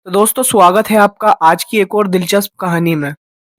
तो दोस्तों स्वागत है आपका आज की एक और दिलचस्प कहानी में।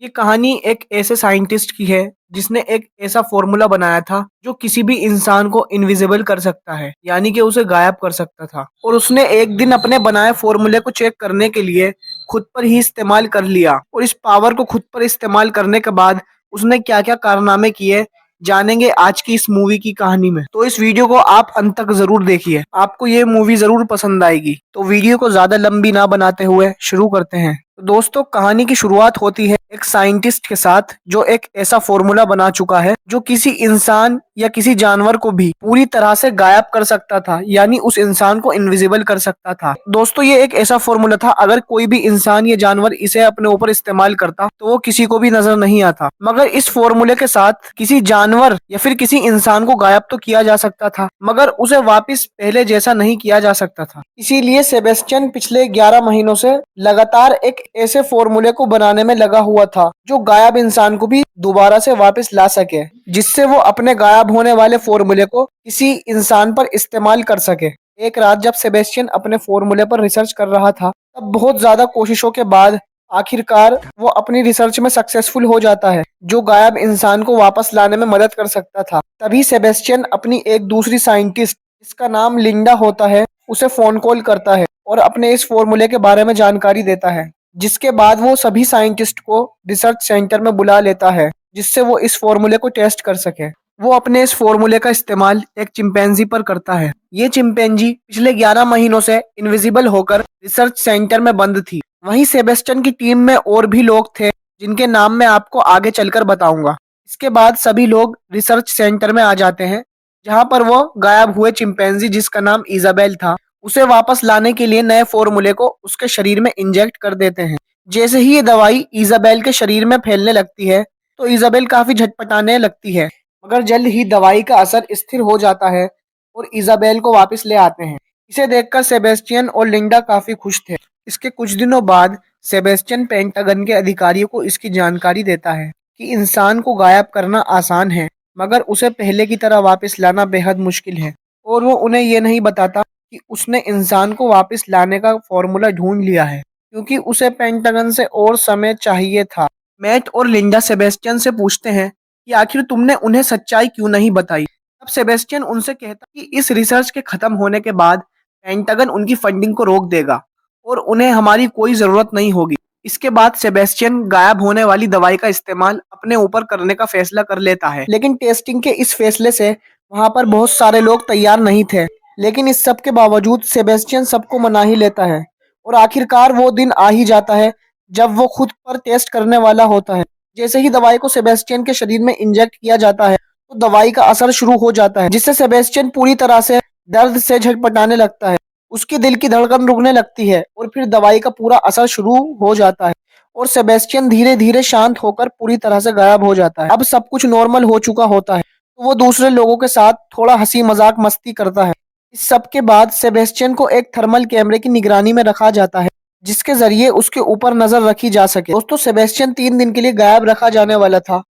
ये कहानी एक ऐसे साइंटिस्ट की है जिसने एक ऐसा फॉर्मूला बनाया था जो किसी भी इंसान को इनविजिबल कर सकता है, यानी कि उसे गायब कर सकता था। और उसने एक दिन अपने बनाए फॉर्मूले को चेक करने के लिए खुद पर ही इस्तेमाल कर लिया और इस पावर को खुद पर इस्तेमाल करने के बाद उसने क्या क्या कारनामे किए जानेंगे आज की इस मूवी की कहानी में। तो इस वीडियो को आप अंत तक जरूर देखिए, आपको ये मूवी जरूर पसंद आएगी। तो वीडियो को ज्यादा लंबी ना बनाते हुए शुरू करते हैं। तो दोस्तों कहानी की शुरुआत होती है एक साइंटिस्ट के साथ जो एक ऐसा फॉर्मूला बना चुका है जो किसी इंसान या किसी जानवर को भी पूरी तरह से गायब कर सकता था, यानी उस इंसान को इनविजिबल कर सकता था। दोस्तों ये एक ऐसा फॉर्मूला था, अगर कोई भी इंसान या जानवर इसे अपने ऊपर इस्तेमाल करता तो वो किसी को भी नजर नहीं आता। मगर इस फॉर्मूले के साथ किसी जानवर या फिर किसी इंसान को गायब तो किया जा सकता था, मगर उसे वापस पहले जैसा नहीं किया जा सकता था। इसीलिए सेबेस्टियन पिछले 11 महीनों से लगातार एक ऐसे फॉर्मूले को बनाने में लगा हुआ था जो गायब इंसान को भी दोबारा से वापस ला सके, जिससे वो अपने गायब होने वाले फॉर्मूले को किसी इंसान पर इस्तेमाल कर सके। एक रात जब सेबेस्टियन अपने फॉर्मूले पर रिसर्च कर रहा था, तब बहुत ज्यादा कोशिशों के बाद आखिरकार वो अपनी रिसर्च में सक्सेसफुल हो जाता है जो गायब इंसान को वापस लाने में मदद कर सकता था। तभी सेबेस्टियन अपनी एक दूसरी साइंटिस्ट जिसका नाम लिंडा होता है उसे फोन कॉल करता है और अपने इस फॉर्मूले के बारे में जानकारी देता है, जिसके बाद वो सभी साइंटिस्ट को रिसर्च सेंटर में बुला लेता है जिससे वो इस फॉर्मूले को टेस्ट कर सके। वो अपने इस फॉर्मूले का इस्तेमाल एक चिंपैंजी पर करता है। ये चिंपैंजी पिछले 11 महीनों से इनविजिबल होकर रिसर्च सेंटर में बंद थी। वहीं सेबेस्टियन की टीम में और भी लोग थे जिनके नाम मैं आपको आगे चलकर बताऊंगा। इसके बाद सभी लोग रिसर्च सेंटर में आ जाते हैं जहां पर वो गायब हुए चिंपैंजी जिसका नाम इजाबेल था उसे वापस लाने के लिए नए फॉर्मूले को उसके शरीर में इंजेक्ट कर देते हैं। जैसे ही ये दवाई इजाबेल के शरीर में फैलने लगती है तो इजाबेल काफी झटपटाने लगती है, मगर जल्द ही दवाई का असर स्थिर हो जाता है और इजाबेल को वापस ले आते हैं। इसे देखकर सेबेस्टियन और लिंडा काफी खुश थे। इसके कुछ दिनों बाद सेबेस्टियन पेंटागन के अधिकारियों को इसकी जानकारी देता है कि इंसान को गायब करना आसान है, मगर उसे पहले की तरह वापस लाना बेहद मुश्किल है। और वो उन्हें ये नहीं बताता कि उसने इंसान को वापस लाने का फॉर्मूला ढूंढ लिया है, क्योंकि उसे पेंटागन से और समय चाहिए था। मैट और लिंडा सेबेस्टियन से पूछते हैं कि आखिर तुमने उन्हें सच्चाई क्यों नहीं बताई। अब सेबेस्टियन उनसे कहता कि इस रिसर्च के खत्म होने के बाद पेंटागन उनकी फंडिंग को रोक देगा और उन्हें हमारी कोई जरूरत नहीं होगी। इसके बाद सेबेस्टियन गायब होने वाली दवाई का इस्तेमाल अपने ऊपर करने का फैसला कर लेता है, लेकिन टेस्टिंग के इस फैसले से वहां पर बहुत सारे लोग तैयार नहीं थे। लेकिन इस सब के बावजूद सेबेस्टियन सबको मना ही लेता है और आखिरकार वो दिन आ ही जाता है जब वो खुद पर टेस्ट करने वाला होता है। जैसे ही दवाई को सेबेस्टियन के शरीर में इंजेक्ट किया जाता है तो दवाई का असर शुरू हो जाता है, जिससे सेबेस्टियन पूरी तरह से दर्द से झटपटाने लगता है। उसके दिल की धड़कन रुकने लगती है और फिर दवाई का पूरा असर शुरू हो जाता है और सेबेस्टियन धीरे धीरे शांत होकर पूरी तरह से गायब हो जाता है। अब सब कुछ नॉर्मल हो चुका होता है तो वो दूसरे लोगों के साथ थोड़ा हंसी मजाक मस्ती करता है। इस सब के बाद सेबेस्टियन को एक थर्मल कैमरे की निगरानी में रखा जाता है जिसके जरिए उसके ऊपर नजर रखी जा सके। दोस्तों सेबेस्टियन 3 दिन के लिए गायब रखा जाने वाला था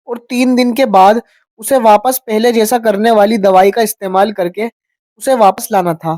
और 3 दिन के बाद उसे वापस पहले जैसा करने वाली दवाई का इस्तेमाल करके उसे वापस लाना था।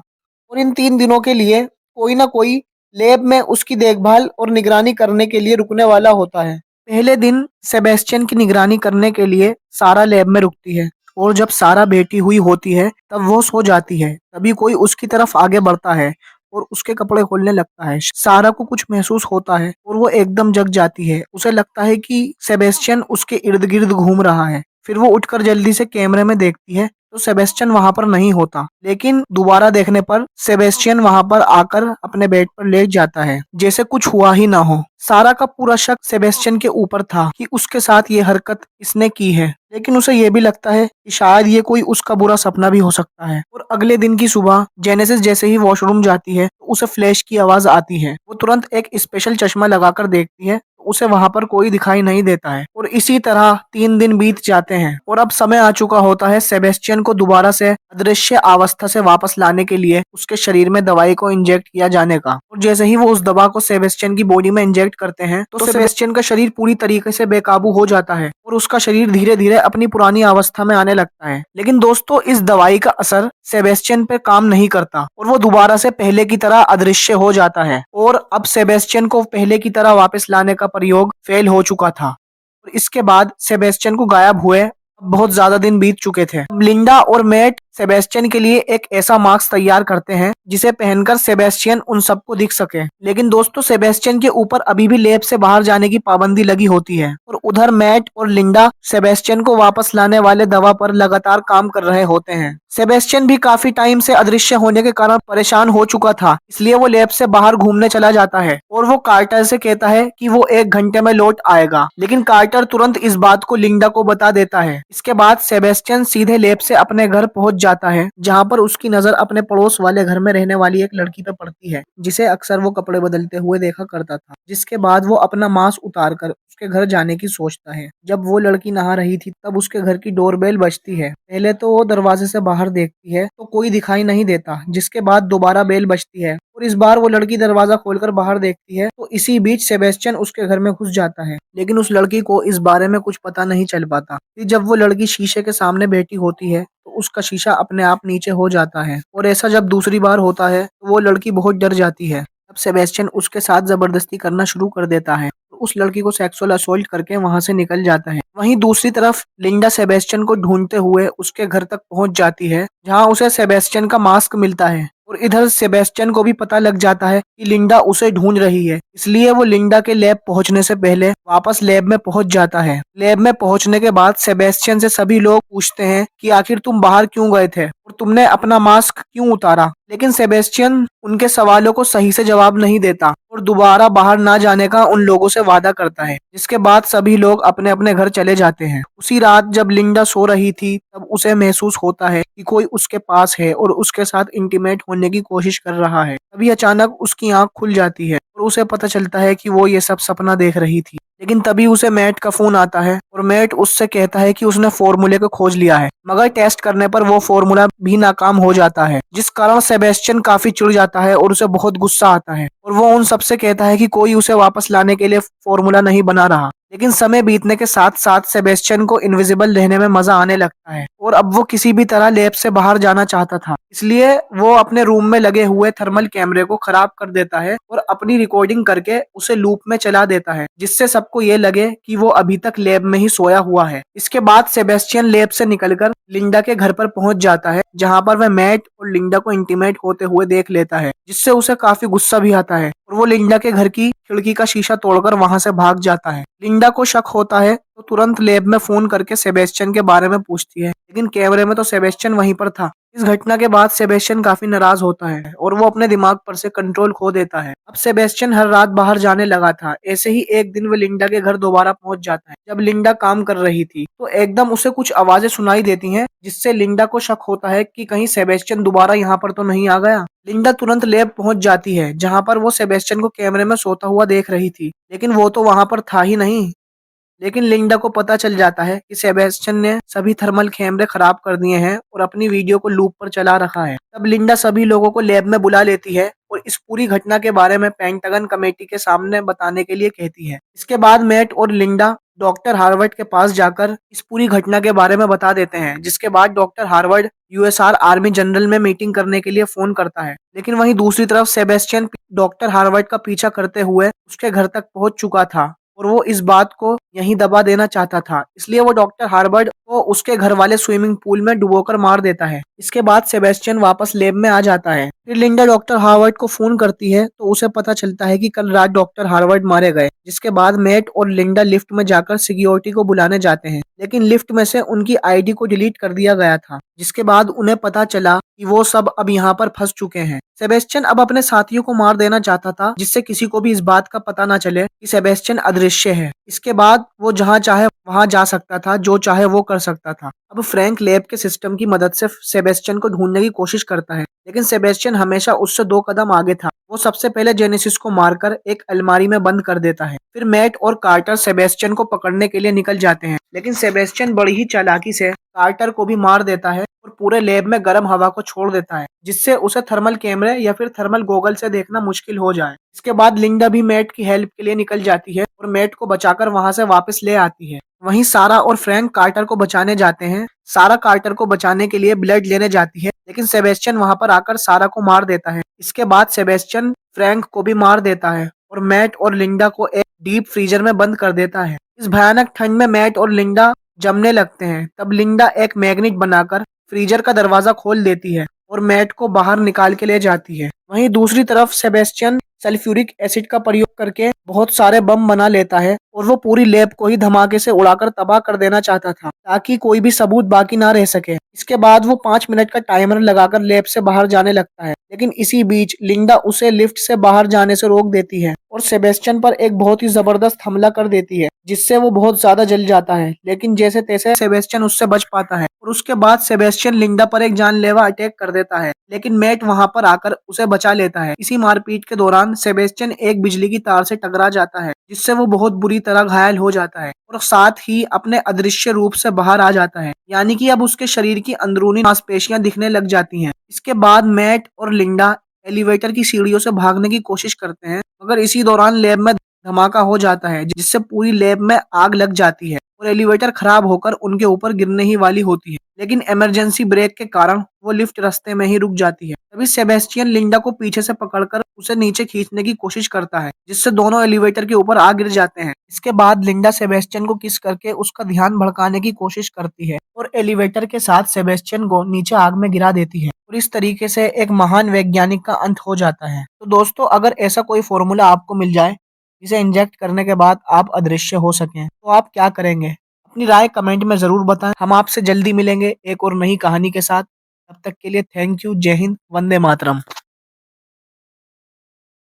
और इन 3 दिनों के लिए कोई ना कोई लैब में उसकी देखभाल और निगरानी करने के लिए रुकने वाला होता है। पहले दिन सेबेस्टियन की निगरानी करने के लिए सारा लैब में रुकती है और जब सारा बैठी हुई होती है तब वो सो जाती है। तभी कोई उसकी तरफ आगे बढ़ता है और उसके कपड़े खोलने लगता है। सारा को कुछ महसूस होता है और वो एकदम जग जाती है। उसे लगता है कि सेबेस्टियन उसके इर्द गिर्द घूम रहा है। फिर वो उठकर जल्दी से कैमरे में देखती है तो सेबेस्टियन वहां पर नहीं होता, लेकिन दोबारा देखने पर सेबेस्टियन वहां पर आकर अपने बेड पर लेट जाता है जैसे कुछ हुआ ही ना हो। सारा का पूरा शक सेबेस्टियन के ऊपर था कि उसके साथ ये हरकत इसने की है, लेकिन उसे ये भी लगता है कि शायद ये कोई उसका बुरा सपना भी हो सकता है। और अगले दिन की सुबह जेनेसिस जैसे ही वॉशरूम जाती है तो उसे फ्लैश की आवाज आती है। वो तुरंत एक स्पेशल चश्मा लगाकर देखती है, उसे वहां पर कोई दिखाई नहीं देता है और इसी तरह 3 दिन बीत जाते हैं और अब समय आ चुका होता है सेबेस्टियन को दोबारा से अदृश्य अवस्था से वापस लाने के लिए उसके शरीर में दवाई को इंजेक्ट किया जाने का। और जैसे ही वो उस दवा को सेबेस्टियन की बॉडी में इंजेक्ट करते हैं तो सेबेस्टियन का शरीर पूरी तरीके से बेकाबू हो जाता है और उसका शरीर धीरे धीरे अपनी पुरानी अवस्था में आने लगता है। लेकिन दोस्तों, इस दवाई का असर सेबेस्टियन पे काम नहीं करता और वो दोबारा से पहले की तरह अदृश्य हो जाता है और अब सेबेस्टियन को पहले की तरह वापस लाने का प्रयोग फेल हो चुका था और इसके बाद सेबेस्टियन को गायब हुए बहुत ज्यादा दिन बीत चुके थे। अब लिंडा और मैट सेबेस्टियन के लिए एक ऐसा मास्क तैयार करते हैं जिसे पहनकर सेबेस्टियन उन सबको दिख सके। लेकिन दोस्तों, सेबेस्टियन के ऊपर अभी भी लैब से बाहर जाने की पाबंदी लगी होती है और उधर मैट और लिंडा सेबेस्टियन को वापस लाने वाले दवा पर लगातार काम कर रहे होते हैं। सेबेस्टियन भी काफी टाइम से अदृश्य होने के कारण परेशान हो चुका था, इसलिए वो लैब से बाहर घूमने चला जाता है और वो कार्टर से कहता है कि वो 1 घंटे में लौट आएगा। लेकिन कार्टर तुरंत इस बात को लिंडा को बता देता है। इसके बाद सेबेस्टियन सीधे लैब से अपने घर पहुंच जाता है, जहां पर उसकी नजर अपने पड़ोस वाले घर में रहने वाली एक लड़की पे पड़ती है जिसे अक्सर वो कपड़े बदलते हुए देखा करता था। जिसके बाद वो अपना मास्क उतार कर उसके घर जाने की सोचता है। जब वो लड़की नहा रही थी तब उसके घर की डोरबेल बजती है। पहले तो वो दरवाजे से बाहर देखती है तो कोई दिखाई नहीं देता, जिसके बाद दोबारा बेल बजती है और इस बार वो लड़की दरवाजा खोलकर बाहर देखती है तो इसी बीच सेबेस्टियन उसके घर में घुस जाता है। लेकिन उस लड़की को इस बारे में कुछ पता नहीं चल पाता। फिर जब वो लड़की शीशे के सामने बैठी होती है तो उसका शीशा अपने आप नीचे हो जाता है और ऐसा जब दूसरी बार होता है तो वो लड़की बहुत डर जाती है। तब सेबेस्टियन उसके साथ जबरदस्ती करना शुरू कर देता है तो उस लड़की को सेक्सुअल असोल्ट करके वहां से निकल जाता है। वहीं दूसरी तरफ लिंडा सेबेस्टियन को ढूंढते हुए उसके घर तक पहुंच जाती है, जहां उसे सेबेस्टियन का मास्क मिलता है और इधर सेबेस्टियन को भी पता लग जाता है कि लिंडा उसे ढूंढ रही है। इसलिए वो लिंडा के लैब पहुंचने से पहले वापस लैब में पहुंच जाता है। लैब में पहुंचने के बाद सेबेस्टियन से सभी लोग पूछते हैं कि आखिर तुम बाहर क्यों गए थे और तुमने अपना मास्क क्यों उतारा। लेकिन सेबेस्टियन उनके सवालों को सही से जवाब नहीं देता और दोबारा बाहर ना जाने का उन लोगों से वादा करता है, जिसके बाद सभी लोग अपने अपने घर चले जाते हैं। उसी रात जब लिंडा सो रही थी तब उसे महसूस होता है कि कोई उसके पास है और उसके साथ इंटीमेट होने की कोशिश कर रहा है। तभी अचानक उसकी आंख खुल जाती है और उसे पता चलता है कि वो ये सब सपना देख रही थी। लेकिन तभी उसे मैट का फोन आता है और मैट उससे कहता है कि उसने फॉर्मूले को खोज लिया है, मगर टेस्ट करने पर वो फॉर्मूला भी नाकाम हो जाता है, जिस कारण सेबेस्टियन काफी चिढ़ जाता है और उसे बहुत गुस्सा आता है और वो उन सबसे कहता है कि कोई उसे वापस लाने के लिए फॉर्मूला नहीं बना रहा। लेकिन समय बीतने के साथ साथ सेबेस्टियन को इनविजिबल रहने में मजा आने लगता है और अब वो किसी भी तरह लैब से बाहर जाना चाहता था। इसलिए वो अपने रूम में लगे हुए थर्मल कैमरे को खराब कर देता है और अपनी रिकॉर्डिंग करके उसे लूप में चला देता है, जिससे सबको ये लगे कि वो अभी तक लैब में ही सोया हुआ है। इसके बाद सेबेस्टियन लैब से निकलकर लिंडा के घर पर पहुंच जाता है, जहां पर वह मैट और लिंडा को इंटीमेट होते हुए देख लेता है, जिससे उसे काफी गुस्सा भी आता है और वो लिंडा के घर की खिड़की का शीशा तोड़कर वहां से भाग जाता है। लिंडा को शक होता है तो तुरंत लैब में फोन करके सेबेस्टियन के बारे में पूछती है, लेकिन कैमरे में तो सेबेस्टियन वहीं पर था। इस घटना के बाद सेबेस्टियन काफी नाराज होता है और वो अपने दिमाग पर से कंट्रोल खो देता है। अब सेबेस्टियन हर रात बाहर जाने लगा था। ऐसे ही एक दिन वो लिंडा के घर दोबारा पहुंच जाता है। जब लिंडा काम कर रही थी तो एकदम उसे कुछ आवाजें सुनाई देती हैं, जिससे लिंडा को शक होता है कि कहीं सेबेस्टियन दोबारा यहाँ पर तो नहीं आ गया। लिंडा तुरंत लैब पहुंच जाती है, जहां पर वो सेबेस्टियन को कैमरे में सोता हुआ देख रही थी, लेकिन वो तो वहां पर था ही नहीं। लेकिन लिंडा को पता चल जाता है कि सेबेस्टियन ने सभी थर्मल कैमरे खराब कर दिए हैं और अपनी वीडियो को लूप पर चला रखा है। तब लिंडा सभी लोगों को लैब में बुला लेती है और इस पूरी घटना के बारे में पेंटागन कमेटी के सामने बताने के लिए कहती है। इसके बाद मैट और लिंडा डॉक्टर हार्वर्ड के पास जाकर इस पूरी घटना के बारे में बता देते हैं, जिसके बाद doctor Harvard USR army general में मीटिंग करने के लिए फोन करता है। लेकिन वहीं दूसरी तरफ सेबेस्टियन डॉक्टर हार्वर्ड का पीछा करते हुए उसके घर तक पहुंच चुका था और वो इस बात को यहीं दबा देना चाहता था। इसलिए वो डॉक्टर हार्वर्ड को उसके घर वाले स्विमिंग पूल में डुबोकर मार देता है। इसके बाद सेबेस्टियन वापस लैब में आ जाता है। फिर लिंडा डॉक्टर हार्वर्ड को फोन करती है तो उसे पता चलता है कि कल रात डॉक्टर हार्वर्ड मारे गए। जिसके बाद मैट और लिंडा लिफ्ट में जाकर सिक्योरिटी को बुलाने जाते हैं, लेकिन लिफ्ट में से उनकी आईडी को डिलीट कर दिया गया था, जिसके बाद उन्हें पता चला कि वो सब अब यहाँ पर फंस चुके हैं। सेबेस्टियन अब अपने साथियों को मार देना चाहता था, जिससे किसी को भी इस बात का पता ना चले कि सेबेस्टियन अदृश्य है। इसके बाद वो जहाँ चाहे वहां जा सकता था, जो चाहे वो कर सकता था। अब फ्रैंक लैब के सिस्टम की मदद से सेबेस्टियन को ढूंढने की कोशिश करता है, लेकिन सेबेस्टियन हमेशा उससे 2 कदम आगे था। वो सबसे पहले जेनेसिस को मारकर एक अलमारी में बंद कर देता है। फिर मैट और कार्टर सेबेस्टियन को पकड़ने के लिए निकल जाते हैं, लेकिन सेबेस्टियन बड़ी ही चालाकी से कार्टर को भी मार देता है और पूरे लैब में गर्म हवा को छोड़ देता है, जिससे उसे थर्मल कैमरे या फिर थर्मल गॉगल से देखना मुश्किल हो जाए। इसके बाद लिंडा भी मैट की हेल्प के लिए निकल जाती है और मैट को बचाकर वहां से वापस ले आती है। वहीं सारा और फ्रैंक कार्टर को बचाने जाते हैं। सारा कार्टर को बचाने के लिए ब्लड लेने जाती है, लेकिन सेबेस्टियन वहां पर आकर सारा को मार देता है। इसके बाद सेबेस्टियन फ्रैंक को भी मार देता है और मैट और लिंडा को एक डीप फ्रीजर में बंद कर देता है। इस भयानक ठंड में मैट और लिंडा जमने लगते हैं। तब लिंडा एक मैग्नेट बनाकर फ्रीजर का दरवाजा खोल देती है और मैट को बाहर निकाल के ले जाती है। वहीं दूसरी तरफ सेबेस्टियन सल्फ्यूरिक एसिड का प्रयोग करके बहुत सारे बम बना लेता है और वो पूरी लैब को ही धमाके से उड़ाकर तबाह कर देना चाहता था, ताकि कोई भी सबूत बाकी ना रह सके। इसके बाद वो 5 मिनट का टाइमर लगाकर लैब से बाहर जाने लगता है, लेकिन इसी बीच लिंडा उसे लिफ्ट से बाहर जाने से रोक देती है और सेबेस्टियन पर एक बहुत ही जबरदस्त हमला कर देती है, जिससे वो बहुत ज्यादा जल जाता है। लेकिन जैसे तैसे सेबेस्टियन उससे बच पाता है और उसके बाद सेबेस्टियन लिंडा पर एक जानलेवा अटैक कर देता है, लेकिन मैट वहां पर आकर उसे बचा लेता है। इसी मारपीट के दौरान सेबेस्टियन एक बिजली की तार से टकरा जाता है, जिससे वो बहुत बुरी तरह घायल हो जाता है और साथ ही अपने अदृश्य रूप से बाहर आ जाता है, यानी कि अब उसके शरीर की अंदरूनी मांसपेशियां दिखने लग जाती हैं। इसके बाद मैट और लिंडा एलिवेटर की सीढ़ियों से भागने की कोशिश करते हैं, मगर इसी दौरान लैब में धमाका हो जाता है, जिससे पूरी लैब में आग लग जाती है और एलिवेटर खराब होकर उनके ऊपर गिरने ही वाली होती है। लेकिन इमरजेंसी ब्रेक के कारण वो लिफ्ट रास्ते में ही रुक जाती है। तभी सेबेस्टियन लिंडा को पीछे से पकड़कर उसे नीचे खींचने की कोशिश करता है, जिससे दोनों एलिवेटर के ऊपर आ गिर जाते हैं। इसके बाद लिंडा सेबेस्टियन को किस करके उसका ध्यान भड़काने की कोशिश करती है और एलिवेटर के साथ सेबेस्टियन को नीचे आग में गिरा देती है और इस तरीके से एक महान वैज्ञानिक का अंत हो जाता है। तो दोस्तों, अगर ऐसा कोई फॉर्मूला आपको मिल जाए जिसे इंजेक्ट करने के बाद आप अदृश्य हो सकें, तो आप क्या करेंगे? अपनी राय कमेंट में जरूर बताएं। हम आपसे जल्दी मिलेंगे एक और नई कहानी के साथ। तब तक के लिए थैंक यू। जय हिंद, वंदे मातरम।